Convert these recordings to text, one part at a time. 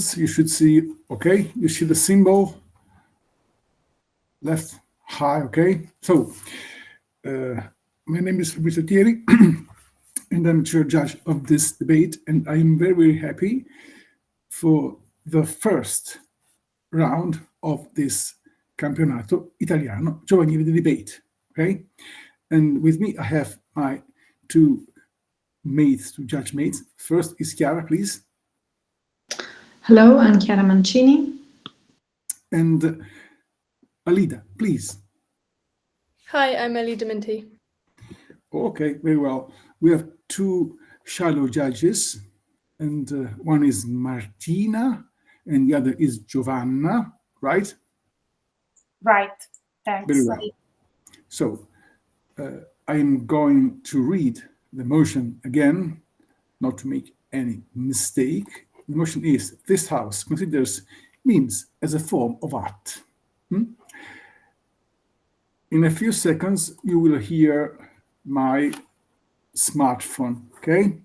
You should see, okay, you see the symbol left high, okay? So, my name is Fabrizio Thieri, and I'm chair judge of this debate, and I'm very, very happy for the first round of this Campionato Italiano Giovanile di Debate, okay? And with me, I have my two judge mates. First is Chiara, please. Hello, I'm Chiara Mancini. And Alida, please. Hi, I'm Alida Minty. Okay, very well. We have two shadow judges, and one is Martina, and the other is Giovanna, right? Right, thanks. Very well. So, I'm going to read the motion again, not to make any mistake. The motion is, this House considers memes as a form of art. In a few seconds, you will hear my smartphone, okay?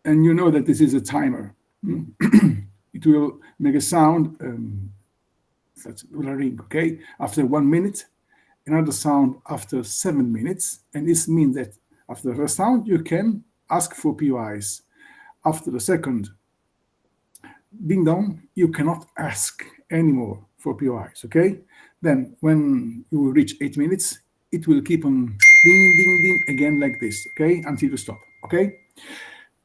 And you know that this is a timer. It will make a sound, that will ring, okay? After 1 minute, another sound after 7 minutes. And this means that after the first sound, you can ask for POIs. After the second ding dong, you cannot ask anymore for POIs, okay? Then when you will reach 8 minutes, it will keep on ding, ding, ding again like this, okay? Until you stop, okay?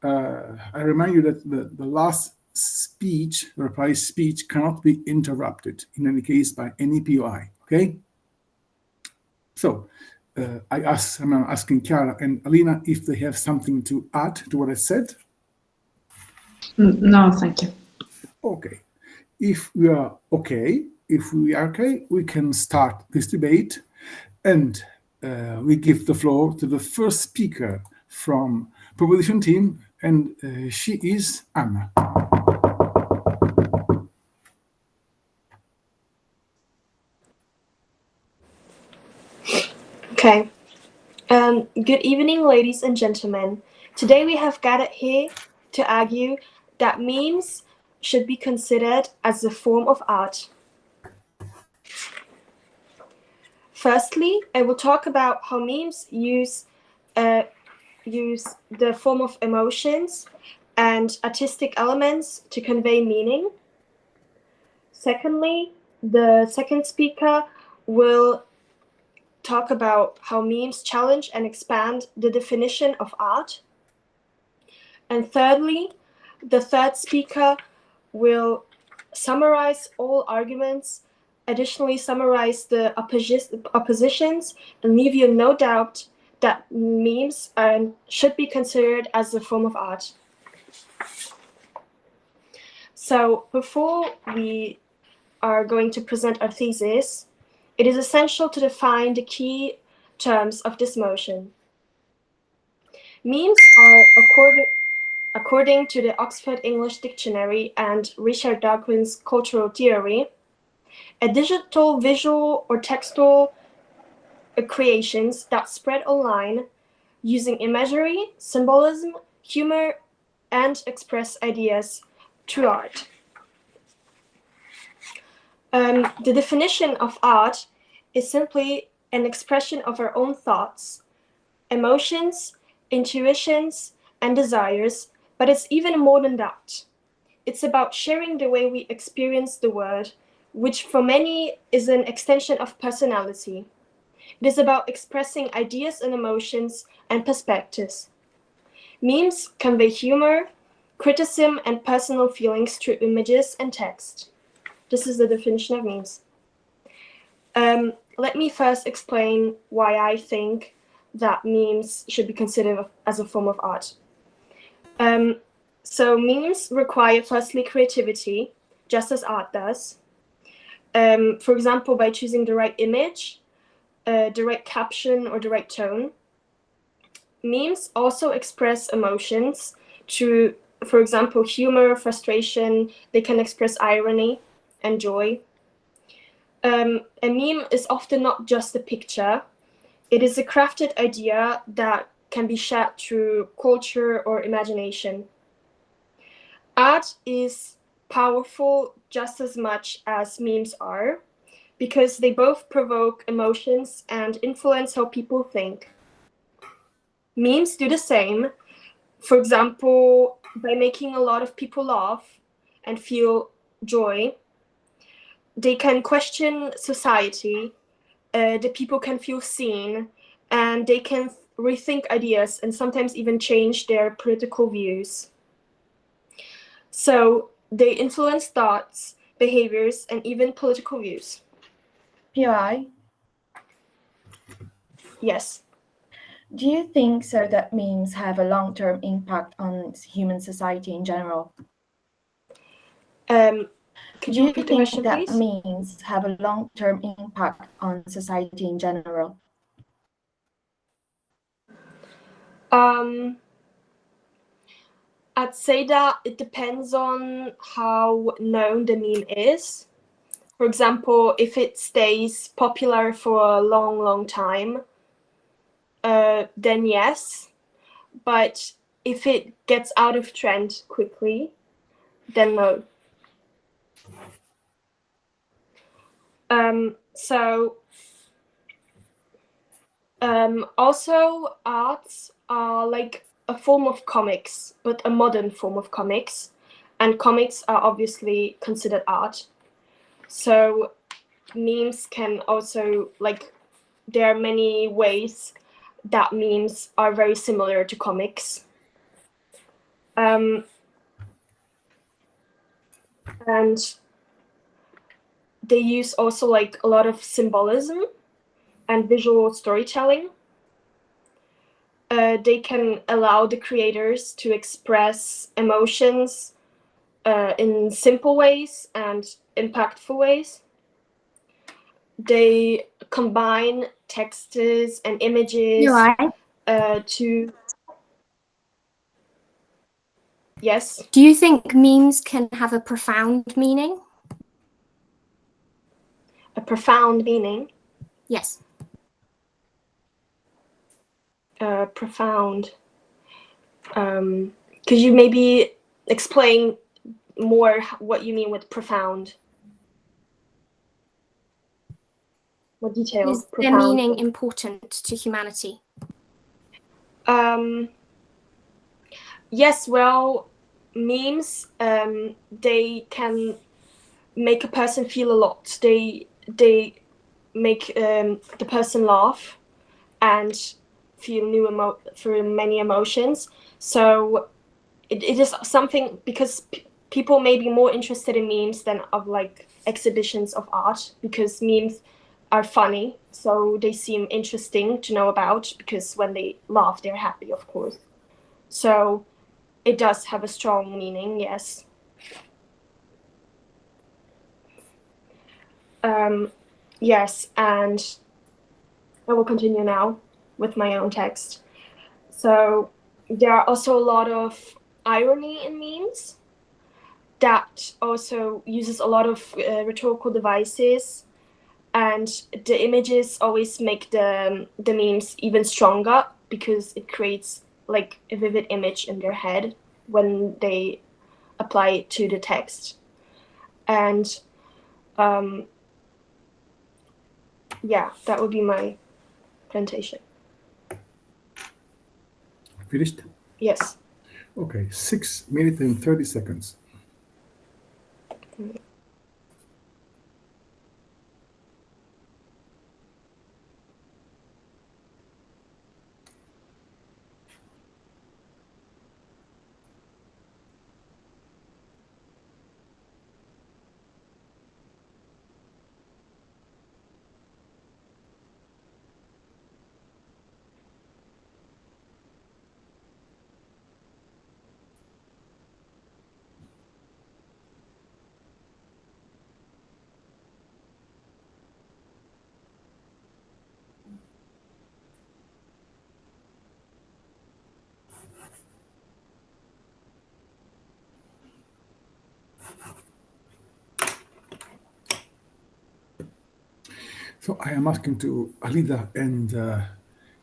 I remind you that the last speech, the reply speech, cannot be interrupted, in any case, by any POI, okay? So, I'm asking Chiara and Alina if they have something to add to what I said. No, thank you. Okay. If we are okay, we can start this debate, and we give the floor to the first speaker from proposition team, and she is Anna. Okay. Good evening, ladies and gentlemen. Today we have gathered here to argue that memes should be considered as a form of art. Firstly, I will talk about how memes use the form of emotions and artistic elements to convey meaning. Secondly, the second speaker will talk about how memes challenge and expand the definition of art. And thirdly, the third speaker will summarize all arguments, additionally summarize the oppositions, and leave you no doubt that memes should be considered as a form of art. So before we are going to present our thesis, it is essential to define the key terms of this motion. Memes are, according to the Oxford English Dictionary and Richard Dawkins' cultural theory, a digital, visual, or textual creations that spread online using imagery, symbolism, humor, and express ideas through art. The definition of art is simply an expression of our own thoughts, emotions, intuitions, and desires, but it's even more than that. It's about sharing the way we experience the world, which for many is an extension of personality. It is about expressing ideas and emotions and perspectives. Memes convey humor, criticism, and personal feelings through images and text. This is the definition of memes. Let me first explain why I think that memes should be considered as a form of art. So memes require firstly creativity, just as art does. For example, by choosing the right image, the right caption, or the right tone. Memes also express emotions through, for example, humor, frustration. They can express irony and joy. A meme is often not just a picture. It is a crafted idea that can be shared through culture or imagination. Art is powerful just as much as memes are, because they both provoke emotions and influence how people think. Memes do the same, for example, by making a lot of people laugh and feel joy. They can question society, the people can feel seen, and they can rethink ideas and sometimes even change their political views. So they influence thoughts, behaviors, and even political views. PI, Yes. do you think so that memes have a long-term impact on human society in general? Could Do you you repeat the think question, that please? memes have a long-term impact on society in general? I'd say that it depends on how known the meme is. For example, if it stays popular for a long, long time, then yes. But if it gets out of trend quickly, then no. Also, arts are like a form of comics, but a modern form of comics. And comics are obviously considered art. So memes can also, like, there are many ways that memes are very similar to comics. And they use also like a lot of symbolism and visual storytelling. They can allow the creators to express emotions in simple ways and impactful ways. They combine texts and images to... Yes. Do you think memes can have a profound meaning? A profound meaning? Yes. Profound. Could you maybe explain more what you mean with profound? What details? Is their meaning important to humanity? Yes, well, memes, they can make a person feel a lot. They make the person laugh and feel through many emotions. So it is something, because people may be more interested in memes than of like exhibitions of art, because memes are funny, so they seem interesting to know about, because when they laugh, they're happy, of course. So it does have a strong meaning, yes. Yes, and I will continue now with my own text. So there are also a lot of irony in memes that also uses a lot of rhetorical devices, and the images always make the memes even stronger, because it creates like a vivid image in their head when they apply it to the text. And yeah, that would be my presentation. Finished? Yes. Okay, 6 minutes and 30 seconds. So I am asking to Alida and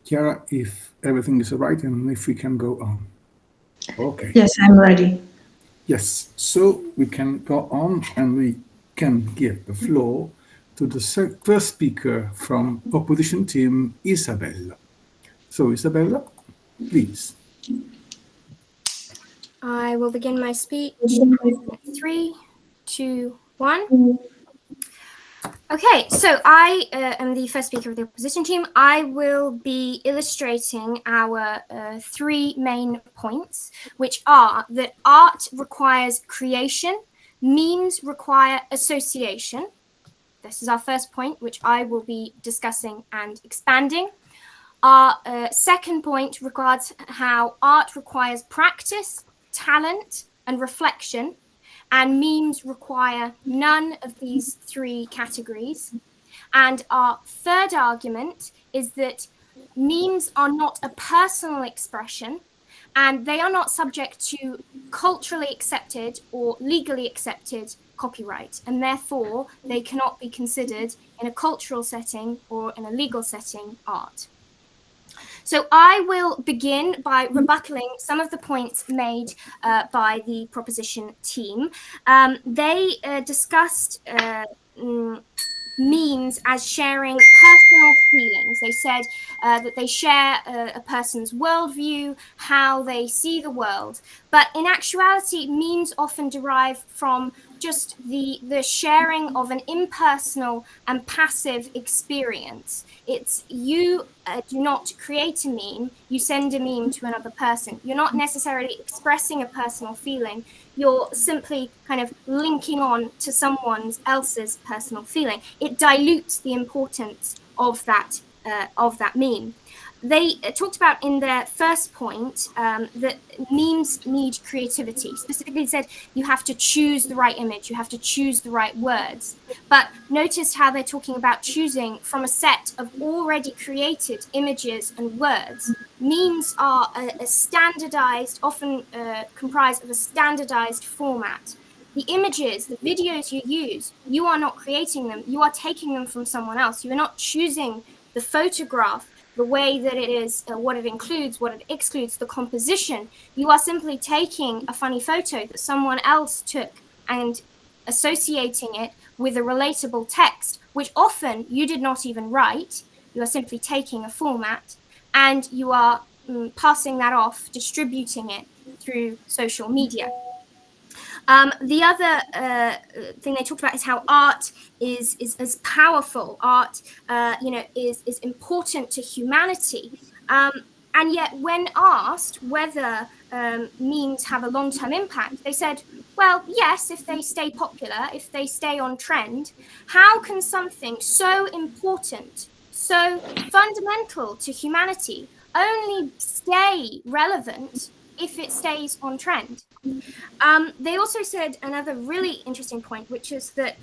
Chiara if everything is all right and if we can go on. Okay. Yes, I'm ready. Yes, so we can go on and we can give the floor to the first speaker from opposition team, Isabella. So Isabella, please. I will begin my speech. 3, 2, 1. Okay, so I am the first speaker of the opposition team. I will be illustrating our 3 main points, which are that art requires creation, memes require association. This is our first point, which I will be discussing and expanding. Our second point regards how art requires practice, talent, and reflection, and memes require none of these 3 categories. And our third argument is that memes are not a personal expression, and they are not subject to culturally accepted or legally accepted copyright, and therefore they cannot be considered in a cultural setting or in a legal setting art. So I will begin by rebutting some of the points made by the proposition team. They discussed memes as sharing personal feelings. They said that they share a person's worldview, how they see the world. But in actuality, memes often derive from just the sharing of an impersonal and passive experience. It's you do not create a meme, you send a meme to another person. You're not necessarily expressing a personal feeling, you're simply kind of linking on to someone else's personal feeling. It dilutes the importance of that meme. They talked about in their first point that memes need creativity. Specifically said you have to choose the right image, you have to choose the right words. But notice how they're talking about choosing from a set of already created images and words. Memes are a standardized, often comprised of a standardized format. The images, the videos you use, you are not creating them, you are taking them from someone else. You are not choosing the photograph, the way that it is, what it includes, what it excludes, the composition. You are simply taking a funny photo that someone else took and associating it with a relatable text, which often you did not even write. You are simply taking a format and you are passing that off, distributing it through social media. The other thing they talked about is how art is as powerful. Art, is important to humanity. And yet, when asked whether memes have a long-term impact, they said, well, yes, if they stay popular, if they stay on trend. How can something so important, so fundamental to humanity, only stay relevant if it stays on trend? They also said another really interesting point, which is that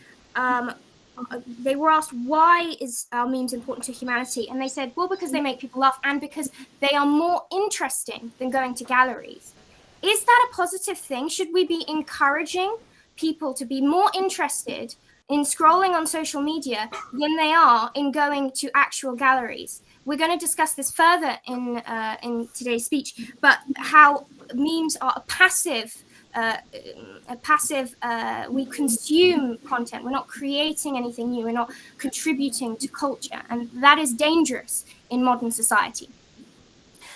they were asked, why is our memes important to humanity? And they said, well, because they make people laugh and because they are more interesting than going to galleries. Is that a positive thing? Should we be encouraging people to be more interested in scrolling on social media than they are in going to actual galleries? We're going to discuss this further in today's speech, but how memes are a passive, we consume content. We're not creating anything new. We're not contributing to culture. And that is dangerous in modern society.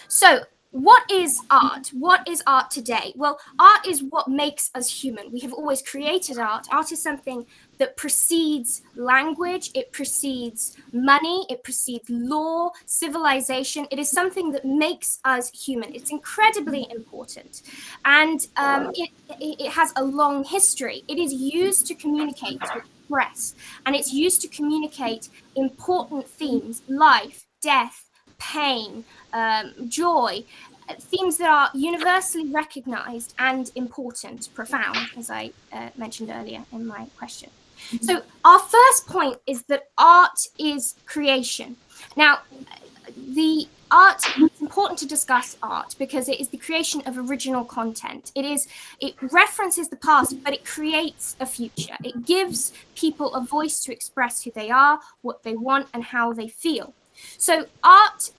So what is art? What is art today? Well, art is what makes us human. We have always created art. Art is something that precedes language, it precedes money, it precedes law, civilization. It is something that makes us human. It's incredibly important. And it has a long history. It is used to communicate, to express, and it's used to communicate important themes, life, death, pain, joy, themes that are universally recognized and important, profound, as I mentioned earlier in my question. So our first point is that art is creation. Now, it's important to discuss art because it is the creation of original content. It references the past, but it creates a future. It gives people a voice to express who they are, what they want, and how they feel. So art,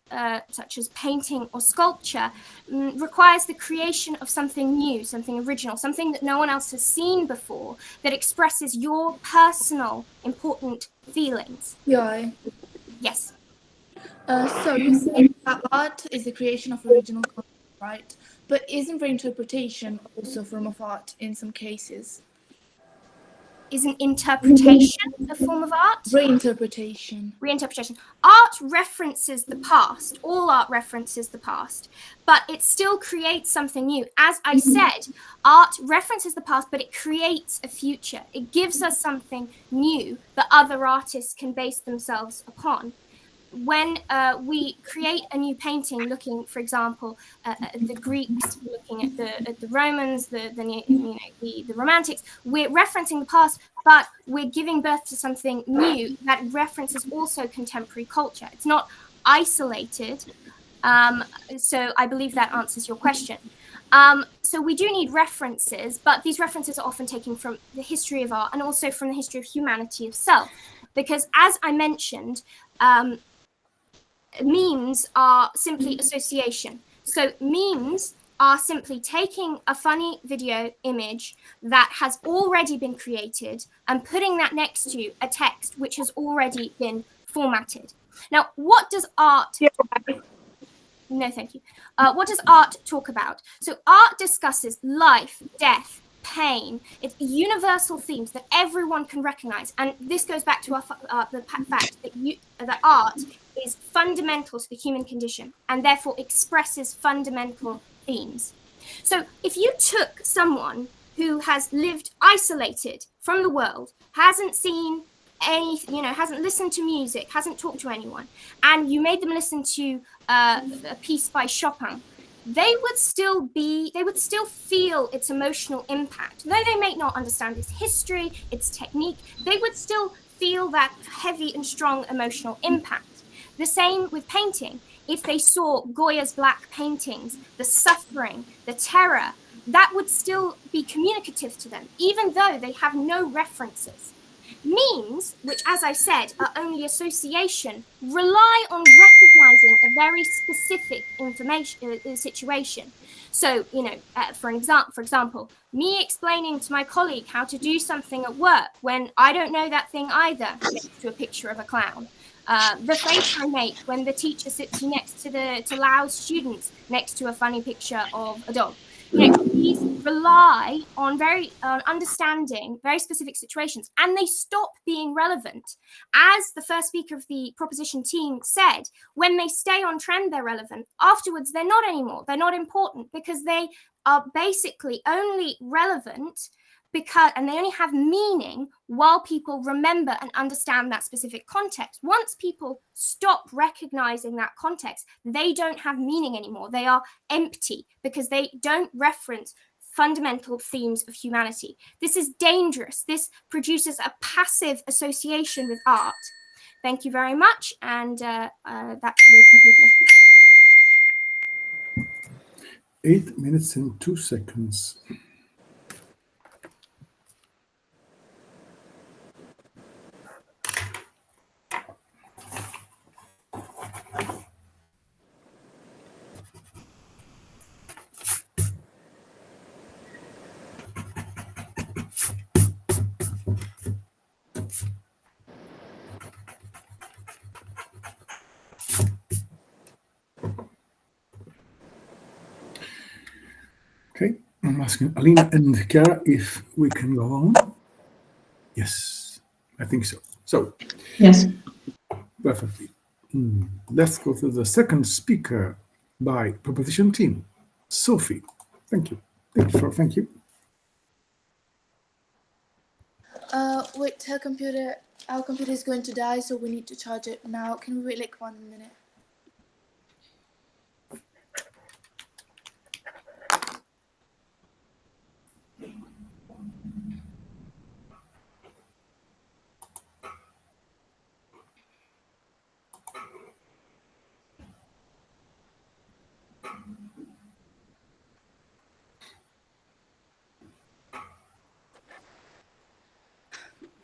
such as painting or sculpture, requires the creation of something new, something original, something that no one else has seen before, that expresses your personal, important feelings. Yeah. Yes. So you said that art is the creation of original content, right? But isn't reinterpretation also a form of art in some cases? Isn't interpretation a form of art? Reinterpretation. Reinterpretation. Art references the past. All art references the past, but it still creates something new. As I said, art references the past, but it creates a future. It gives us something new that other artists can base themselves upon. When we create a new painting, looking, for example, at the Greeks, looking at the Romans, the Romantics, we're referencing the past, but we're giving birth to something new that references also contemporary culture. It's not isolated. So I believe that answers your question. So we do need references, but these references are often taken from the history of art and also from the history of humanity itself, because as I mentioned, memes are simply association. So memes are simply taking a funny video image that has already been created and putting that next to a text which has already been formatted. Now, what does art... No, thank you. What does art talk about? So art discusses life, death, pain. It's universal themes that everyone can recognize. And this goes back to the fact that art is fundamental to the human condition and therefore expresses fundamental themes. So if you took someone who has lived isolated from the world, hasn't seen any, hasn't listened to music, hasn't talked to anyone, and you made them listen to a piece by Chopin, they would still feel its emotional impact. Though they may not understand its history, its technique, they would still feel that heavy and strong emotional impact. The same with painting. If they saw Goya's black paintings, the suffering, the terror, that would still be communicative to them, even though they have no references. Memes, which, as I said, are only association, rely on recognizing a very specific situation. So, for example, me explaining to my colleague how to do something at work when I don't know that thing either, next to a picture of a clown. The face I make when the teacher sits next to loud students next to a funny picture of a dog. These rely on understanding very specific situations, and they stop being relevant. As the first speaker of the proposition team said, when they stay on trend, they're relevant. Afterwards, they're not anymore. They're not important because they are basically only relevant and they only have meaning while people remember and understand that specific context. Once people stop recognizing that context, they don't have meaning anymore. They are empty because they don't reference fundamental themes of humanity. This is dangerous. This produces a passive association with art. Thank you very much, and that will conclude my speech. 8 minutes and 2 seconds. Okay, I'm asking Alina and Chiara if we can go on. Yes, I think so. So, Yes. perfectly. Let's go to the second speaker by proposition team, Sophie. Thank you. Thank you. Wait, our computer is going to die, so we need to charge it now. Can we wait like 1 minute?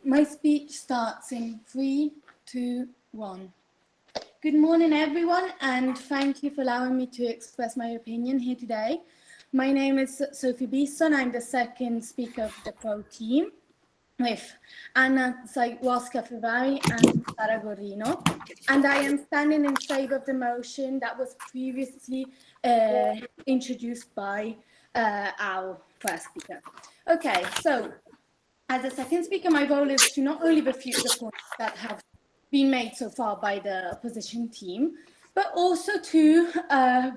My speech starts in 3, 2, 1. Good morning, everyone, and thank you for allowing me to express my opinion here today. My name is Sophie Beeson. I'm the second speaker of the pro team with Anna Zajewska-Ferrari and Sara Gorrino. And I am standing in favor of the motion that was previously introduced by our first speaker. Okay, so as a second speaker, my role is to not only refute the points that have been made so far by the opposition team, but also to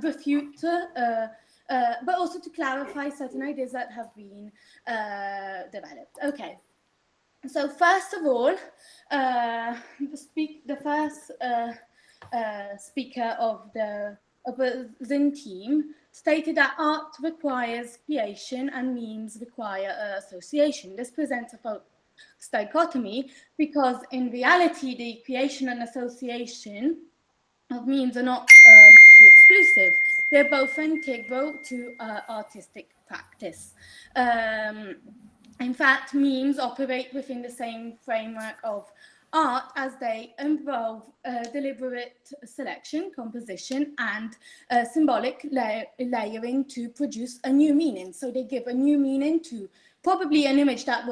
refute, but also to clarify certain ideas that have been developed. Okay. So first of all, the first speaker of the opposing team stated that art requires creation and memes require association. This presents a false dichotomy because in reality, the creation and association of memes are not exclusive. They're both integral to artistic practice. In fact, memes operate within the same framework of art as they involve deliberate selection, composition, and symbolic layering to produce a new meaning. So they give a new meaning to probably an image that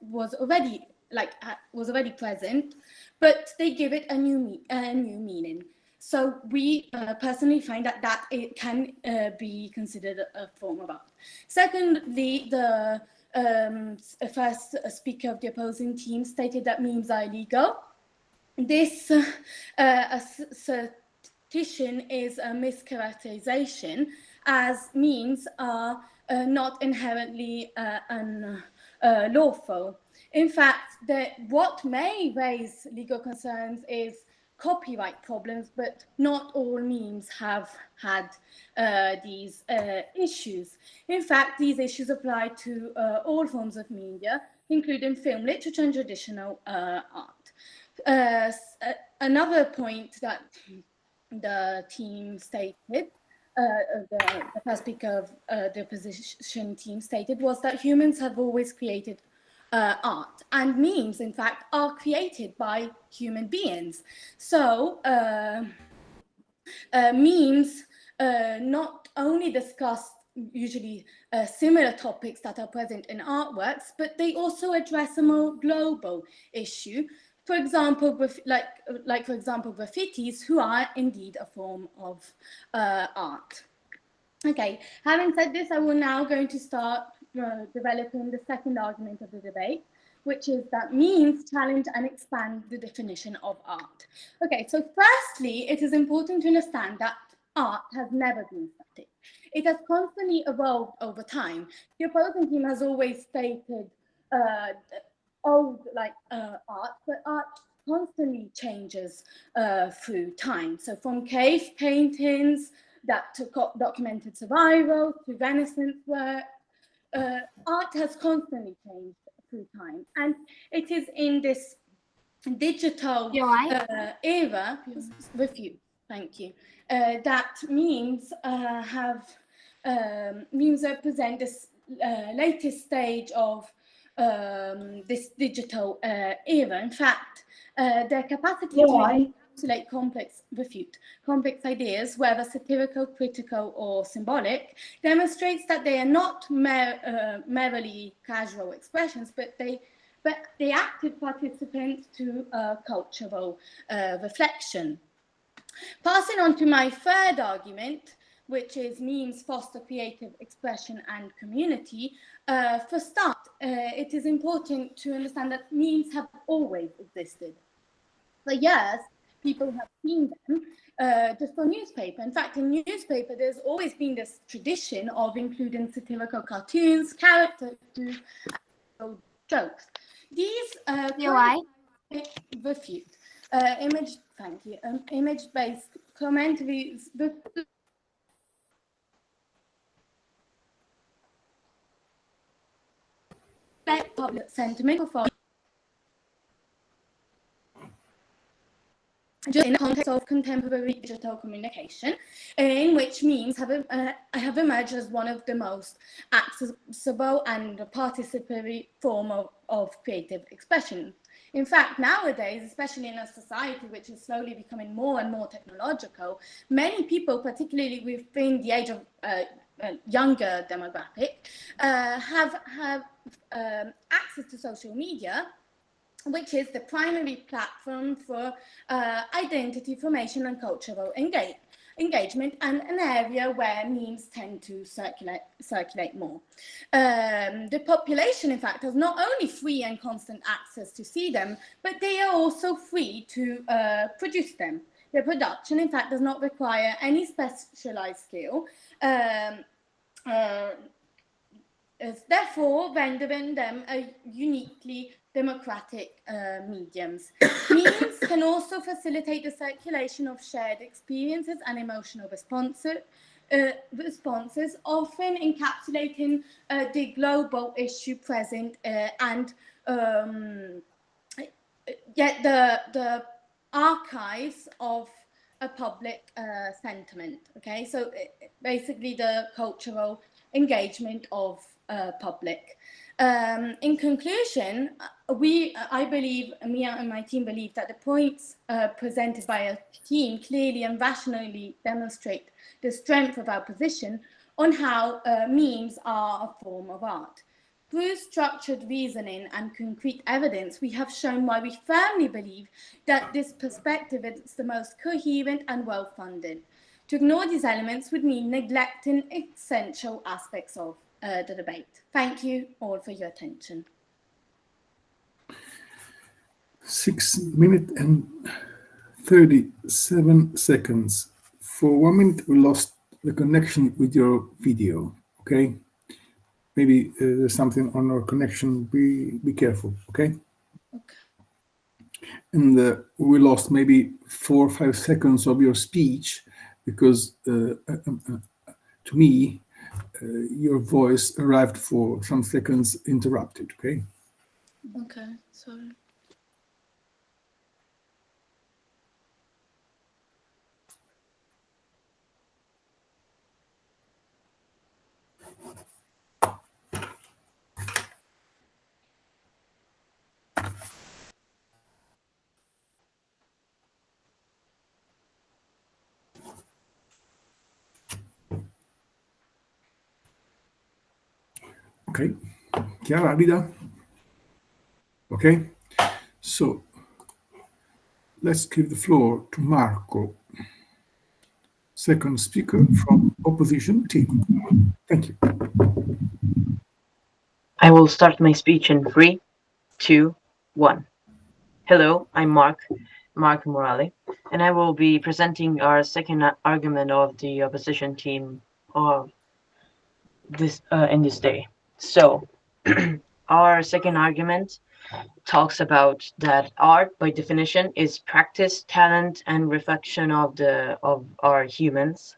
was already present, but they give it a new meaning. So we personally find that it can be considered a form of art. Secondly, the first speaker of the opposing team stated that memes are illegal. This assertion is a mischaracterization, as memes are not inherently unlawful. In fact, what may raise legal concerns is copyright problems, but not all memes have had these issues. In fact, these issues apply to all forms of media, including film, literature, and traditional art. Another point that the team stated, the first speaker of the opposition team stated, was that humans have always created art, and memes, in fact, are created by human beings. So memes not only discuss usually similar topics that are present in artworks, but they also address a more global issue. For example, like for example, graffitis, who are indeed a form of art. Okay, having said this, I will now going to start developing the second argument of the debate, which is that memes challenge and expand the definition of art. Okay, so firstly, it is important to understand that art has never been static. It has constantly evolved over time. The opposing team has always stated old art, but art constantly changes through time. So from cave paintings that documented survival to Renaissance work, art has constantly changed through time. And it is in this digital era, with you, thank you, that memes memes represent this latest stage of this digital era. In fact, their capacity to encapsulate complex ideas, whether satirical, critical, or symbolic, demonstrates that they are not merely casual expressions, but they active participants to cultural reflection. Passing on to my third argument, which is memes foster creative expression and community. For start, it is important to understand that memes have always existed. For years, people have seen them just on newspaper. In fact, in newspaper, there's always been this tradition of including satirical cartoons, characters, and jokes. These refute image-based commentaries public sentiment for just in the context of contemporary digital communication, in which memes have emerged as one of the most accessible and participatory form of creative expression. In fact, nowadays, especially in a society which is slowly becoming more and more technological, many people, particularly within the age of younger demographic, have access to social media, which is the primary platform for identity formation and cultural engagement, and an area where memes tend to circulate more. The population, in fact, has not only free and constant access to see them, but they are also free to produce them. Their production, in fact, does not require any specialized skill, therefore rendering them a uniquely democratic mediums. Memes can also facilitate the circulation of shared experiences and emotional responses, often encapsulating the global issue present, and yet the archives of a public sentiment. Okay, so basically the cultural engagement of public. In conclusion, I believe, Mia and my team believe that the points presented by our team clearly and rationally demonstrate the strength of our position on how memes are a form of art. Through structured reasoning and concrete evidence, we have shown why we firmly believe that this perspective is the most coherent and well-funded. To ignore these elements would mean neglecting essential aspects of the debate. Thank you all for your attention. 6 minutes and 37 seconds. For 1 minute, we lost the connection with your video, okay? Maybe there's something on our connection. Be careful, okay? Okay. And we lost maybe 4 or 5 seconds of your speech because to me, your voice arrived for some seconds interrupted, okay? Okay, sorry. Okay, Chiara, Rida? Okay, so let's give the floor to Marco, second speaker from opposition team. Thank you. I will start my speech in 3, 2, 1. Hello, I'm Mark Morale, and I will be presenting our second argument of the opposition team of this in this day. So, our second argument talks about that art, by definition, is practice, talent, and reflection of our humans,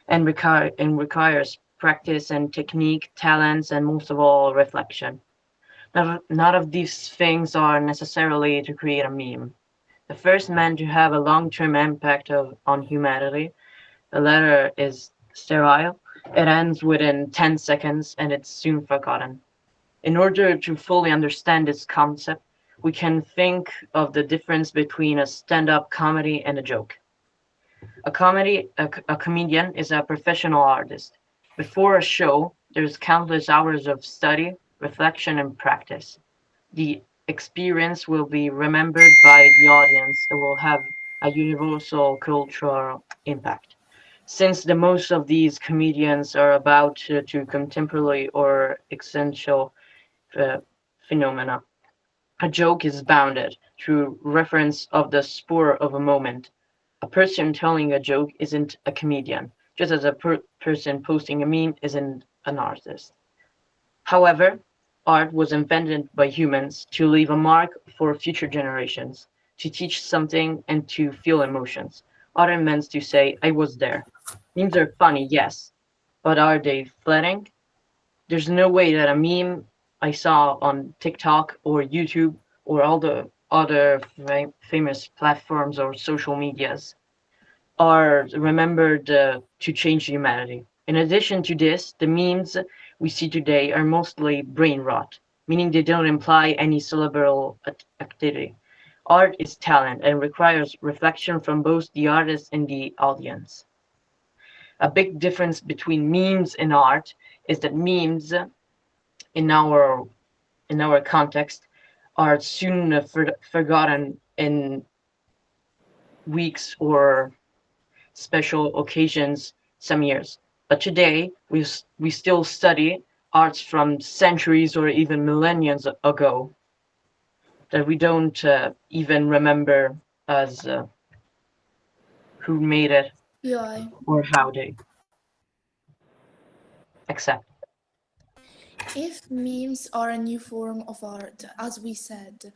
and requires practice and technique, talents, and most of all, reflection. None of these things are necessarily to create a meme. The first man to have a long-term impact on humanity, the latter is sterile. It ends within 10 seconds and it's soon forgotten. In order to fully understand this concept, we can think of the difference between a stand-up comedy and a joke. A comedian is a professional artist. Before a show, there's countless hours of study, reflection, and practice. The experience will be remembered by the audience. It will have a universal cultural impact. Since the most of these comedians are about to contemporary or essential phenomena, a joke is bounded through reference of the spur of a moment. A person telling a joke isn't a comedian, just as a person posting a meme isn't an artist. However, art was invented by humans to leave a mark for future generations, to teach something and to feel emotions. Art is meant to say, I was there. Memes are funny, yes, but are they fleeting? There's no way that a meme I saw on TikTok or YouTube or all the other famous platforms or social medias are remembered to change humanity. In addition to this, the memes we see today are mostly brain rot, meaning they don't imply any cerebral activity. Art is talent and requires reflection from both the artist and the audience. A big difference between memes and art is that memes in our context are soon forgotten in weeks or special occasions some years. But today we still study arts from centuries or even millennia ago that we don't even remember as who made it Yeah. or how they accept. If memes are a new form of art, as we said,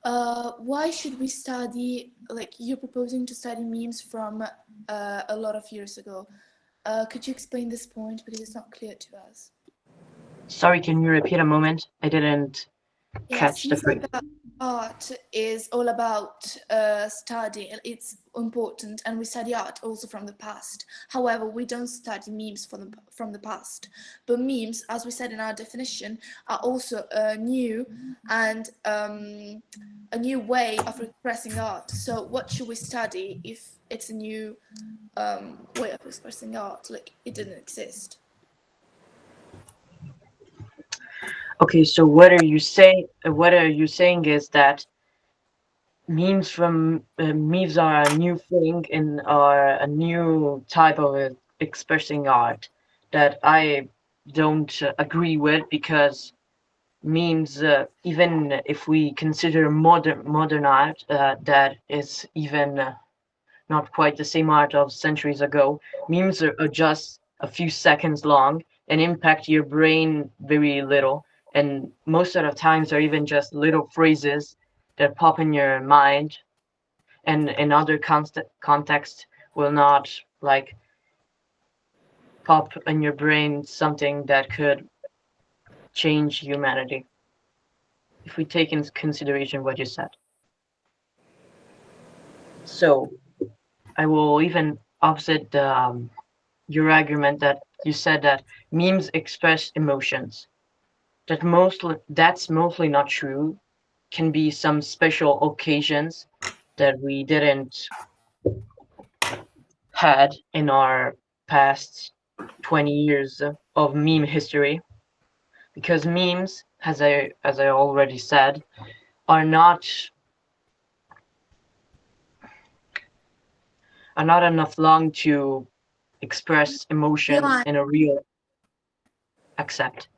why should we study, like you're proposing to study memes from a lot of years ago? Could you explain this point, because it's not clear to us? Sorry, can you repeat a moment? I didn't catch the Yes, phrase. art is all about study. It's important, and we study art also from the past. However, we don't study memes from the past. But memes, as we said in our definition, are also a new and a new way of expressing art. So what should we study if it's a new way of expressing art? Like, it didn't exist. Okay, so what are you saying is that memes are a new thing and are a new type of expressing art that I don't agree with, because memes, even if we consider modern art, that is even not quite the same art of centuries ago. Memes are just a few seconds long and impact your brain very little, and most of the times are even just little phrases that pop in your mind, and in other context will not like pop in your brain something that could change humanity, if we take into consideration what you said. So I will even opposite your argument that you said that memes express emotions. That's mostly not true. Can be some special occasions that we didn't had in our past 20 years of meme history, because memes, as I already said, are not enough long to express emotions Yeah. in a real accept.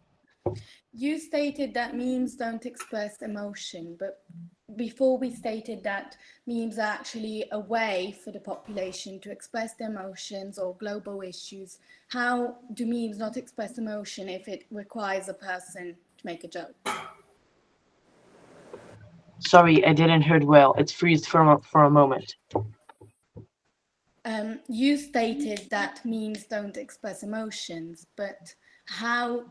You stated that memes don't express emotion, but before we stated that memes are actually a way for the population to express their emotions or global issues. How do memes not express emotion if it requires a person to make a joke? Sorry, I didn't hear well. It's freeze for a moment. You stated that memes don't express emotions, but how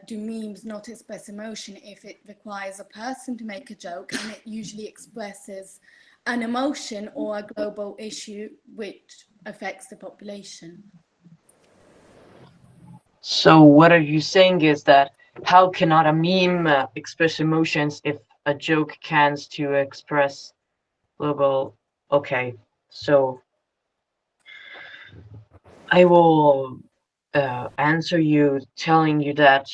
do memes not express emotion if it requires a person to make a joke and it usually expresses an emotion or a global issue which affects the population? So what are you saying is that how cannot a meme express emotions if a joke can to express global? Okay, so I will answer you telling you that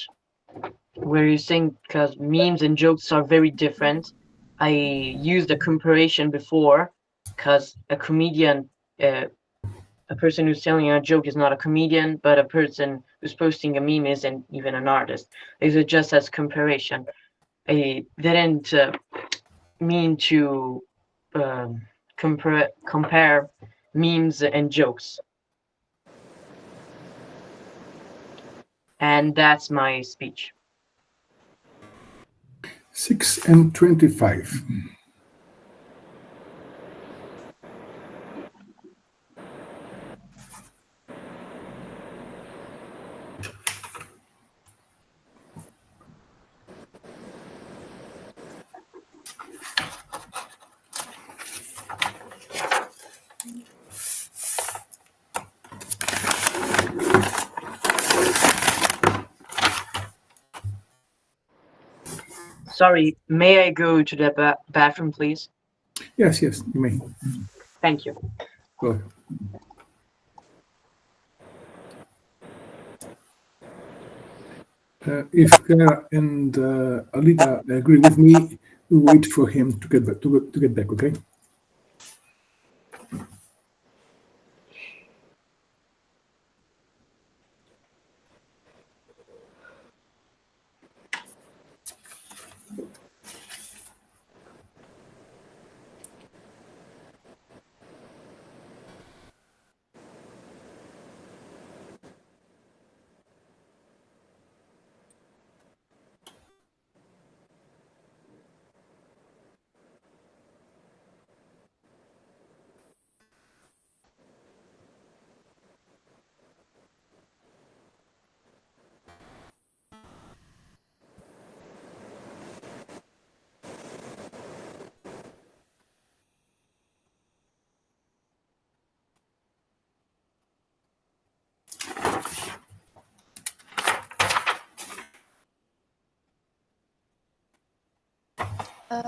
where you think, because memes and jokes are very different. I used a comparison before, because a comedian, a person who's telling a joke is not a comedian, but a person who's posting a meme isn't even an artist. These are just as comparison. I didn't mean to compare memes and jokes. And that's my speech. 6:25. Sorry, may I go to the bathroom, please? Yes, you may. Thank you. Go. If Clara and Alida agree with me, we wait for him to get back. To get back, okay?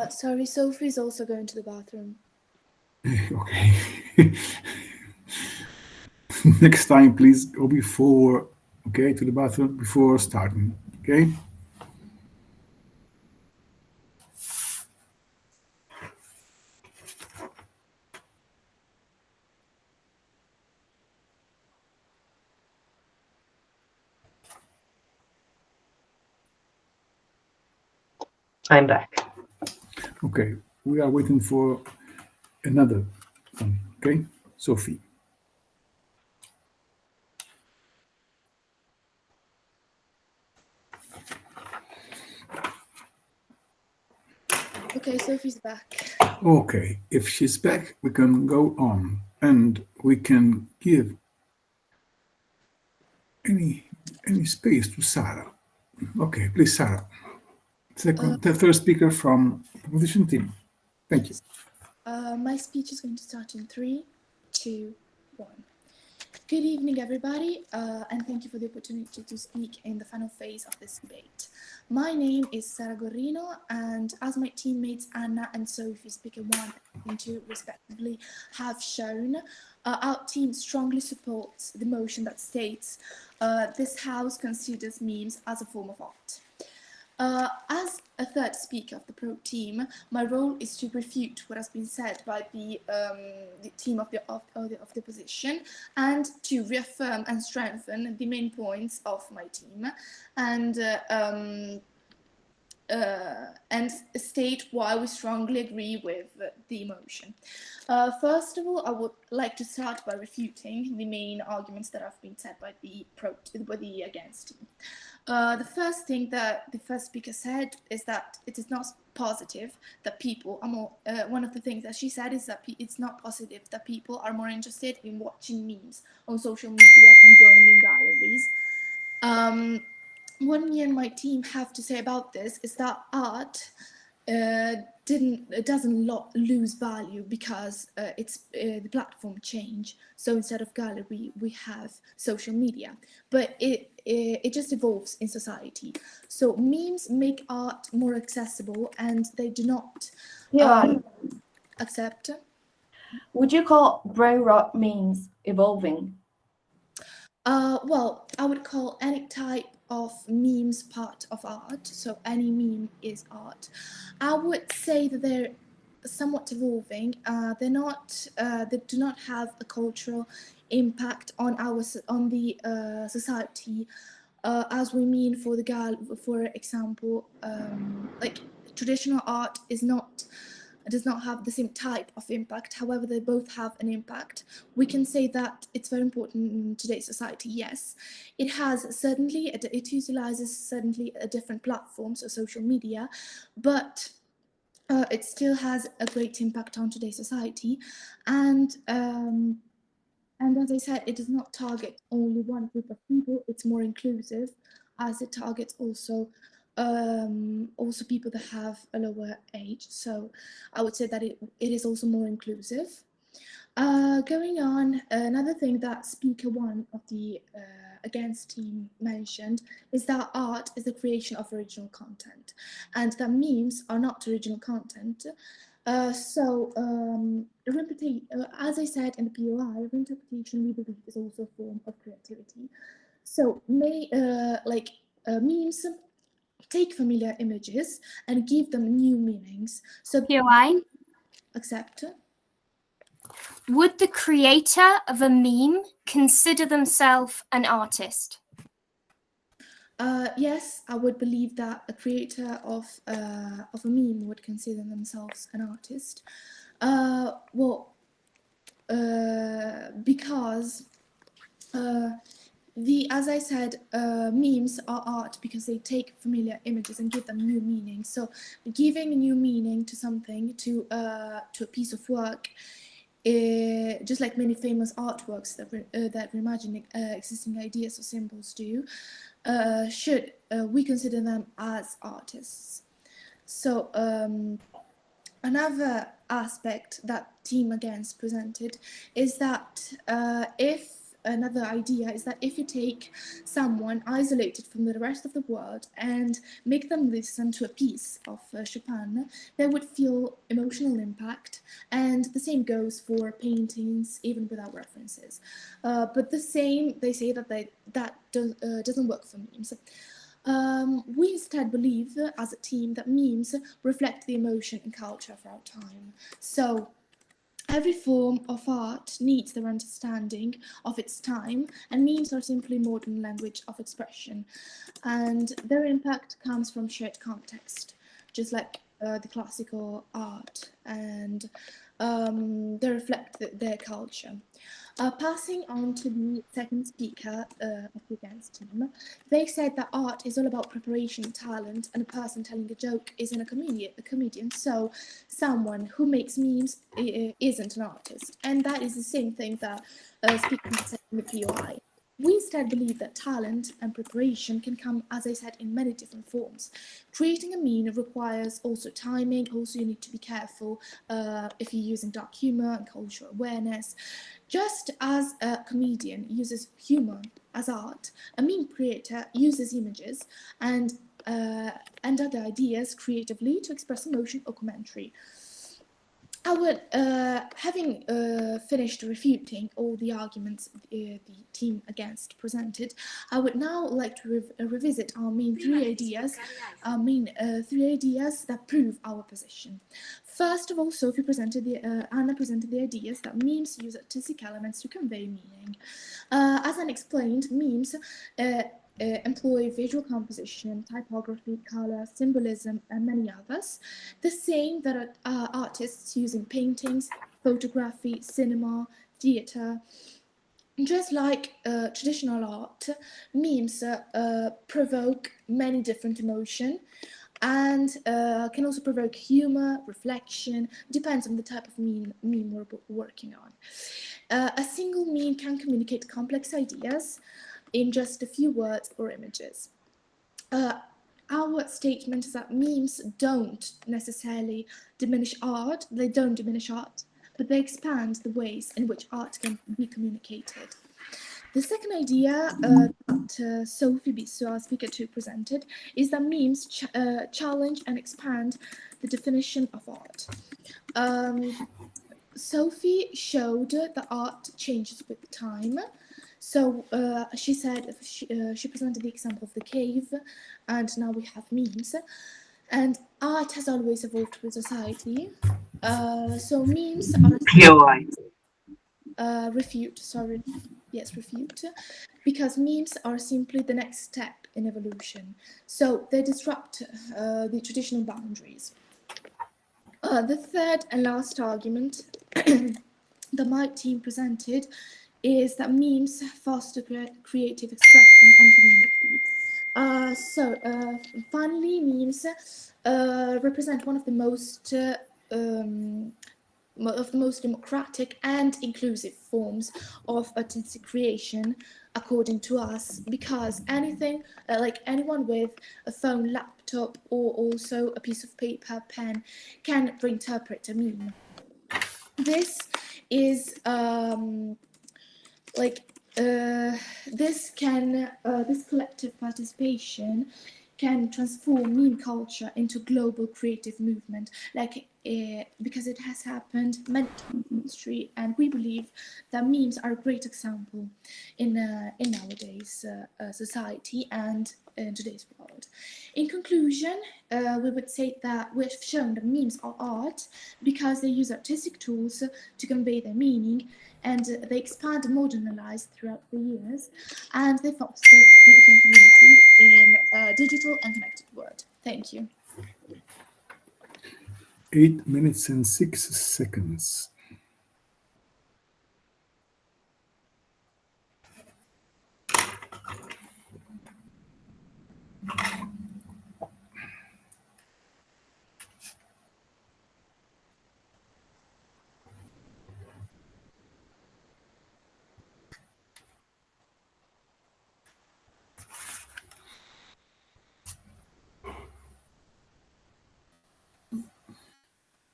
Sorry, Sophie's also going to the bathroom. Okay. Next time, please go before, okay, to the bathroom before starting, okay? I'm back. Okay, we are waiting for another one, okay? Sophie. Okay, Sophie's back. Okay, if she's back, we can go on and we can give any space to Sarah. Okay, please, Sarah. The third speaker from the proposition team. Thank you. My speech is going to start in 3, 2, 1. Good evening, everybody, and thank you for the opportunity to speak in the final phase of this debate. My name is Sara Gorrino, and as my teammates Anna and Sophie, speaker 1 and 2 respectively, have shown, our team strongly supports the motion that states this House considers memes as a form of art. As a third speaker of the pro team, my role is to refute what has been said by the team of the opposition, and to reaffirm and strengthen the main points of my team, and state why we strongly agree with the motion. First of all, I would like to start by refuting the main arguments that have been said by the against team. The first thing that the first speaker said is that it is not positive that people are more, one of the things that she said is that it's not positive that people are more interested in watching memes on social media than joining galleries. What me and my team have to say about this is that art doesn't lose value because the platform change. So instead of gallery, we have social media, but it just evolves in society. So memes make art more accessible, and they do not accept. Would you call brain rot memes evolving? Well, I would call any type of memes part of art, so any meme is art. I would say that they're somewhat evolving. They're not. They do not have a cultural impact on the society, as we mean for for example, like traditional art does not have the same type of impact. However, they both have an impact. We can say that it's very important in today's society. Yes, it utilizes certainly a different platforms or social media, but it still has a great impact on today's society. And as I said, it does not target only one group of people. It's more inclusive, as it targets also people that have a lower age. So I would say that it is also more inclusive. Going on, another thing that speaker one of the against team mentioned is that art is the creation of original content, and that memes are not original content. As I said in the POI, reinterpretation, we believe, is also a form of creativity. So memes take familiar images and give them new meanings. So POI, accept. would the creator of a meme consider themselves an artist? Yes, I would believe that a creator of a meme would consider themselves an artist. Because as I said, memes are art because they take familiar images and give them new meaning. So giving new meaning to something, to a piece of work, just like many famous artworks that reimagine existing ideas or symbols do, we consider them as artists. So another aspect that Team Against presented is that another idea is that if you take someone isolated from the rest of the world and make them listen to a piece of Chopin, they would feel emotional impact, and the same goes for paintings, even without references. But they say that doesn't work for memes. We instead believe, as a team, that memes reflect the emotion and culture of our time. So every form of art needs their understanding of its time, and memes are simply modern language of expression. And their impact comes from shared context, just like the classical art, and they reflect their culture. Passing on to the second speaker of the Against team, they said that art is all about preparation and talent, and a person telling a joke isn't a comedian, so someone who makes memes isn't an artist. And that is the same thing that speaker said in the POI. We instead believe that talent and preparation can come, as I said, in many different forms. Creating a meme requires also timing. Also, you need to be careful if you're using dark humor and cultural awareness. Just as a comedian uses humor as art, a meme creator uses images and other ideas creatively to express emotion or commentary. I would, having finished refuting all the arguments the team against presented, I would now like to revisit our main three ideas that prove our position. First of all, Anna presented the ideas that memes use artistic elements to convey meaning. As Anna explained, memes employ visual composition, typography, color, symbolism, and many others. The same that artists using paintings, photography, cinema, theater. Just like traditional art, memes provoke many different emotions and can also provoke humor, reflection, depends on the type of meme we're working on. A single meme can communicate complex ideas in just a few words or images. Our statement is that memes don't necessarily diminish art, but they expand the ways in which art can be communicated. The second idea that Sophie Bissou, our speaker 2, presented is that memes challenge and expand the definition of art. Sophie showed that art changes with time. So she said she presented the example of the cave, and now we have memes. And art has always evolved with society. So memes are POI. refute, because memes are simply the next step in evolution. So they disrupt the traditional boundaries. The third and last argument that my team presented is that memes foster creative expression and community. Finally, memes represent one of the most democratic and inclusive forms of artistic creation, according to us, because anything like anyone with a phone, laptop, or also a piece of paper, pen, can reinterpret a meme. this is this collective participation can transform meme culture into global creative movement, because it has happened many times in history, and we believe that memes are a great example in nowadays society and in today's world. In conclusion, we would say that we've shown that memes are art because they use artistic tools to convey their meaning, and they expand and modernize throughout the years, and they foster significant community in a digital and connected world. Thank you. 8 minutes and 6 seconds.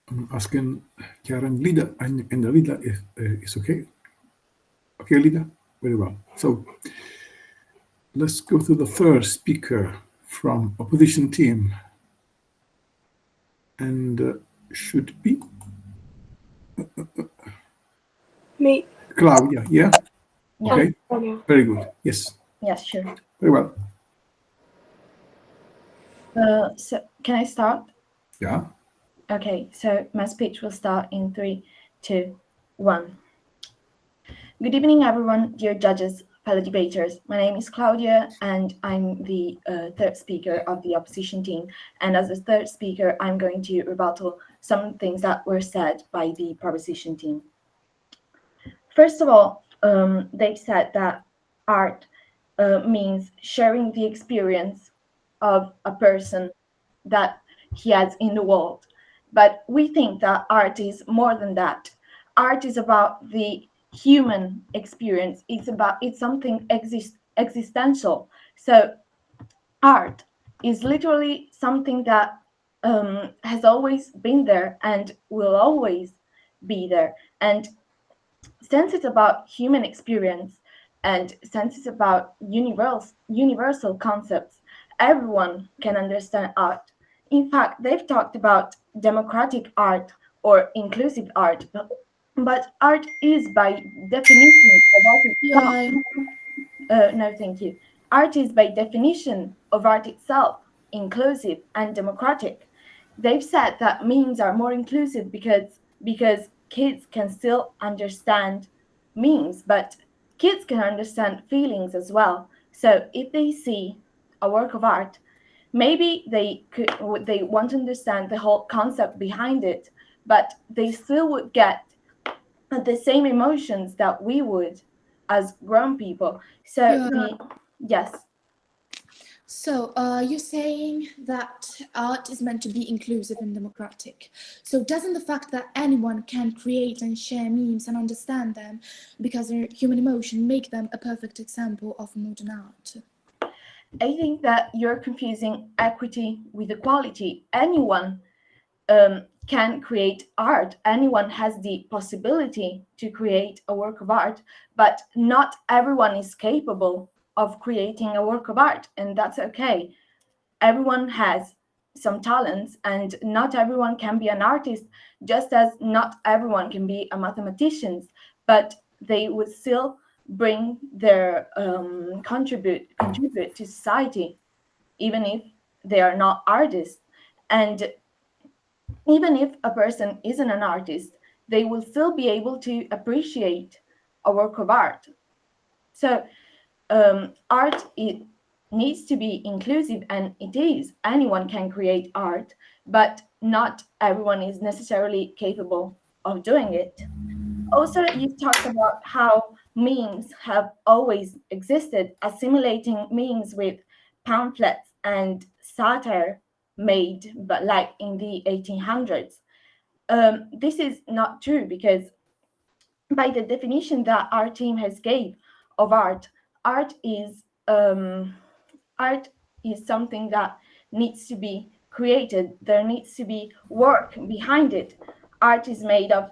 I'm asking Karen, Lida, and Lida if it's okay. Okay, Lida, very well. So let's go to the third speaker from opposition team, and should be Me. Claudia. Yeah. Yeah. Okay. Oh, yeah. Very good. Yes. Yes, sure. Very well. So can I start? Yeah. Okay, so my speech will start in 3, 2, 1. Good evening, everyone, dear judges, fellow debaters. My name is Claudia, and I'm the third speaker of the opposition team. And as the third speaker, I'm going to rebuttal some things that were said by the proposition team. First of all, they said that art means sharing the experience of a person that he has in the world. But we think that art is more than that. Art is about the human experience. It's something existential. So art is literally something that has always been there and will always be there. And since it's about human experience and since it's about universal concepts, everyone can understand art. In fact, they've talked about democratic art or inclusive art, but art is by definition of art itself. No, thank you. Art is by definition of art itself inclusive and democratic. They've said that memes are more inclusive because kids can still understand memes, but kids can understand feelings as well. So if they see a work of art, maybe they want to understand the whole concept behind it, but they still would get the same emotions that we would as grown people. So yes. So you're saying that art is meant to be inclusive and democratic. So doesn't the fact that anyone can create and share memes and understand them because they're human emotion make them a perfect example of modern art? I think that you're confusing equity with equality. Anyone can create art. Anyone has the possibility to create a work of art, but not everyone is capable of creating a work of art, and that's okay. Everyone has some talents, and not everyone can be an artist, just as not everyone can be a mathematician, but they would still bring their contribute to society, even if they are not artists. And even if a person isn't an artist, they will still be able to appreciate a work of art. So art, it needs to be inclusive, and it is. Anyone can create art, but not everyone is necessarily capable of doing it. Also, you talked about how memes have always existed, assimilating memes with pamphlets and satire made, but like in the 1800s. This is not true, because by the definition that our team has gave of art, art is something that needs to be created. There needs to be work behind it. Art is made of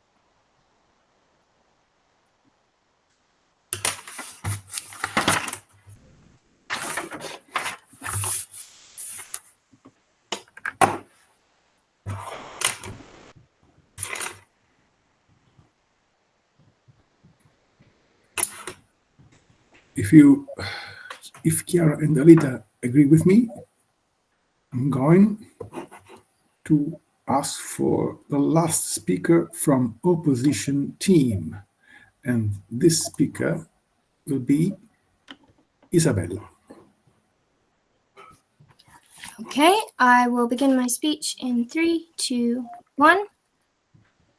if Chiara and Alida agree with me, I'm going to ask for the last speaker from opposition team. And this speaker will be Isabella. Okay, I will begin my speech in 3, 2, 1.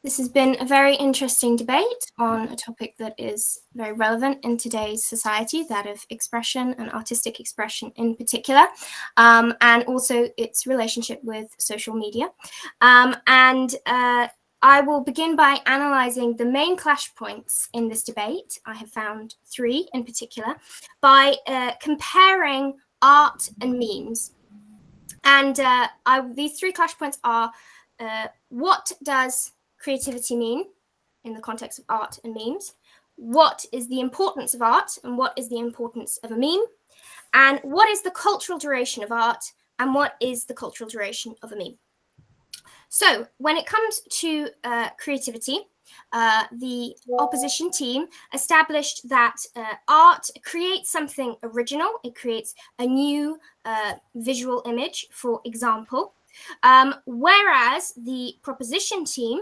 This has been a very interesting debate on a topic that is very relevant in today's society, that of expression and artistic expression in particular, and also its relationship with social media. I will begin by analysing the main clash points in this debate. I have found 3 in particular, by comparing art and memes. And these 3 clash points are, what does creativity mean in the context of art and memes? What is the importance of art and what is the importance of a meme? And what is the cultural duration of art and what is the cultural duration of a meme? So when it comes to creativity, the opposition team established that art creates something original. It creates a new visual image, for example, whereas the proposition team,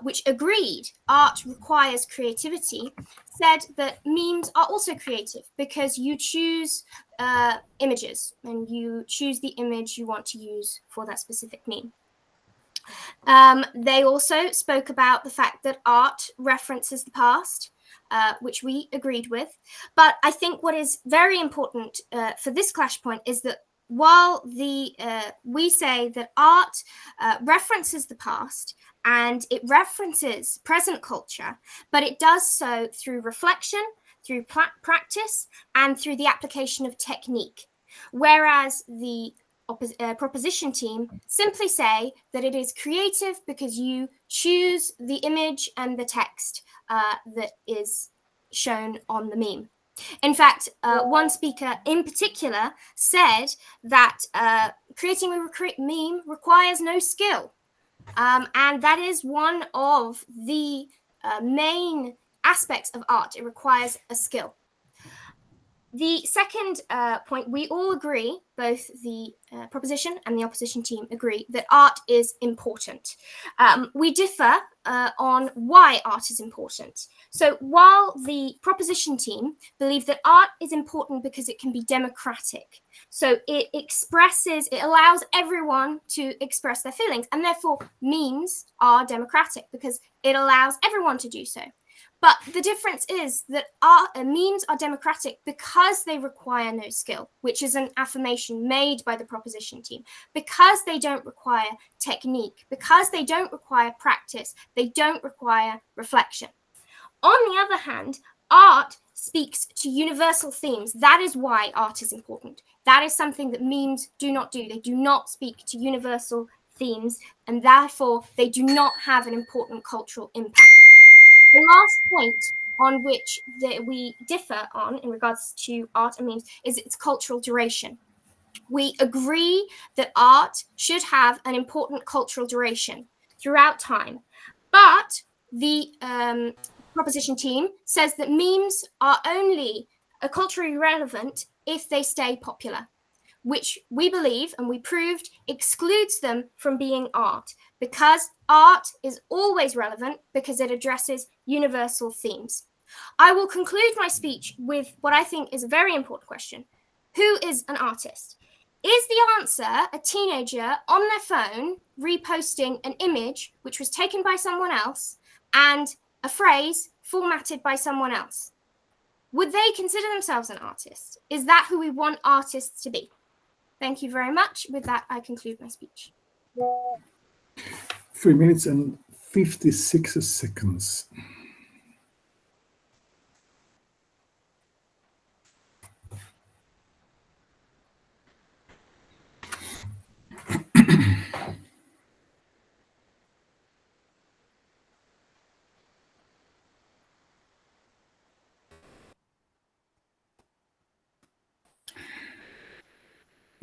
which agreed art requires creativity, said that memes are also creative because you choose images and you choose the image you want to use for that specific meme. They also spoke about the fact that art references the past, which we agreed with. But I think what is very important for this clash point is that while we say that art references the past and it references present culture, but it does so through reflection, through practice, and through the application of technique. Whereas the proposition team simply say that it is creative because you choose the image and the text that is shown on the meme. In fact, one speaker in particular said that creating a meme requires no skill. And that is one of the main aspects of art. It requires a skill. The second point, we all agree, both the proposition and the opposition team agree, that art is important. We differ on why art is important. So while the proposition team believe that art is important because it can be democratic, so it allows everyone to express their feelings, and therefore memes are democratic because it allows everyone to do so. But the difference is that memes are democratic because they require no skill, which is an affirmation made by the proposition team, because they don't require technique, because they don't require practice, they don't require reflection. On the other hand, art speaks to universal themes. That is why art is important. That is something that memes do not do. They do not speak to universal themes, and therefore they do not have an important cultural impact. The last point on which we differ on in regards to art and memes is its cultural duration. We agree that art should have an important cultural duration throughout time, but the proposition team says that memes are only culturally relevant if they stay popular, which we believe and we proved excludes them from being art, because art is always relevant because it addresses universal themes. I will conclude my speech with what I think is a very important question. Who is an artist? Is the answer a teenager on their phone reposting an image which was taken by someone else and a phrase formatted by someone else? Would they consider themselves an artist? Is that who we want artists to be? Thank you very much. With that, I conclude my speech. 3 minutes and 56 seconds.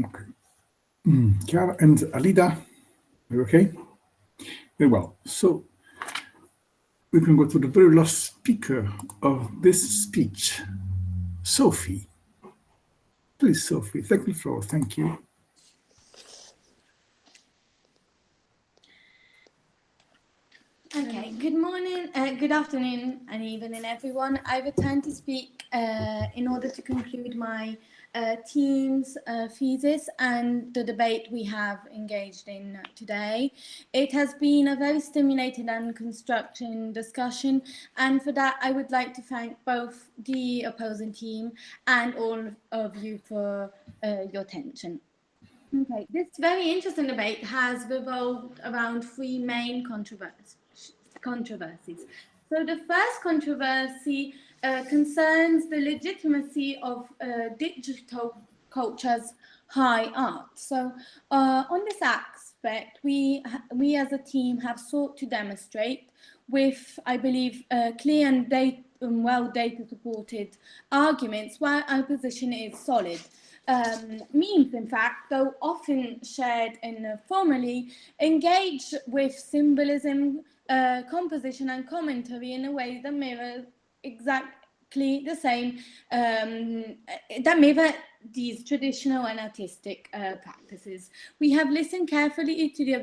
Okay. Chiara and Alida, are you okay? Very well. So we can go to the very last speaker of this speech. Sophie. Please, Sophie, take the floor. Thank you. Okay, good morning, good afternoon and evening everyone. I returned to speak in order to conclude my team's thesis and the debate we have engaged in today. It has been a very stimulating and constructive discussion, and for that I would like to thank both the opposing team and all of you for your attention. Okay, this very interesting debate has revolved around three main controversies. So the first controversy concerns the legitimacy of digital culture's high art. So on this aspect, we as a team have sought to demonstrate with, I believe, clear and well data supported arguments why our position is solid. Memes, in fact, though often shared informally, engage with symbolism, composition and commentary in a way that mirrors exactly the same, that mirror these traditional and artistic practices. We have listened carefully to the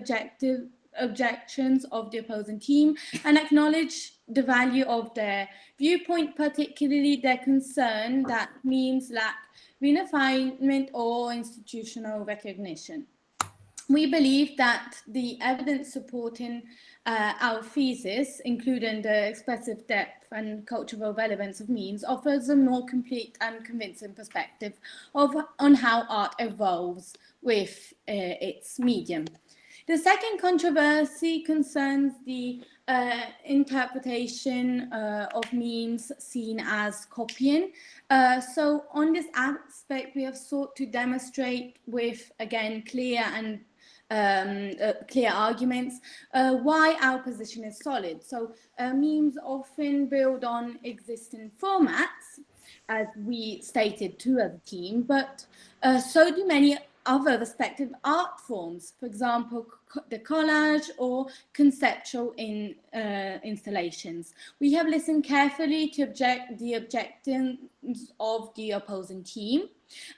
objections of the opposing team and acknowledge the value of their viewpoint, particularly their concern that memes lack refinement or institutional recognition. We believe that the evidence supporting our thesis, including the expressive depth and cultural relevance of memes, offers a more complete and convincing perspective on how art evolves with its medium. The second controversy concerns the interpretation of memes seen as copying. So on this aspect, we have sought to demonstrate with, again, clear and clear arguments why our position is solid. So memes often build on existing formats, as we stated too as a team, but so do many other respective art forms, for example, the collage or conceptual installations. We have listened carefully to the objections of the opposing team,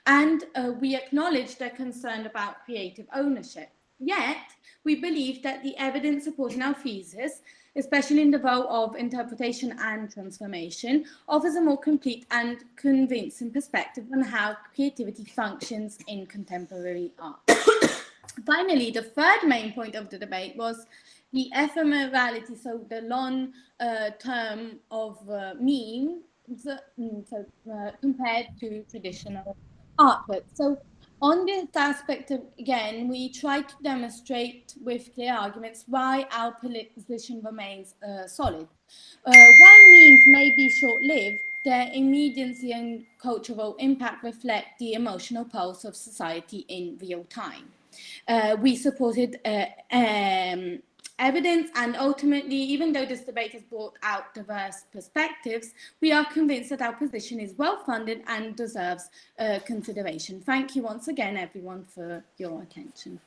and we acknowledge their concern about creative ownership. Yet, we believe that the evidence supporting our thesis, especially in the role of interpretation and transformation, offers a more complete and convincing perspective on how creativity functions in contemporary art. Finally, the third main point of the debate was the ephemerality, so the long term of memes, compared to traditional artwork. So on this aspect, again, we try to demonstrate with clear arguments why our position remains solid. While memes may be short-lived, their immediacy and cultural impact reflect the emotional pulse of society in real time. We supported evidence, and ultimately, even though this debate has brought out diverse perspectives, we are convinced that our position is well-funded and deserves consideration. Thank you once again, everyone, for your attention.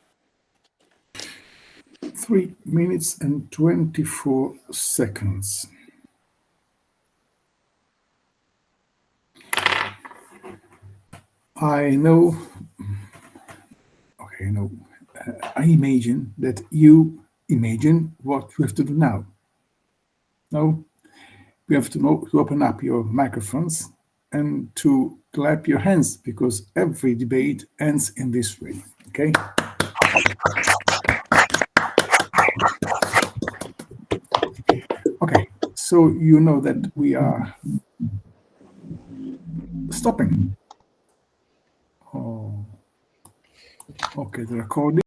3 minutes and 24 seconds. I know, okay, no, I imagine that you imagine what we have to do now. No, we have to open up your microphones and to clap your hands, because every debate ends in this way, okay? Okay, so you know that we are stopping. Oh, okay, the recording.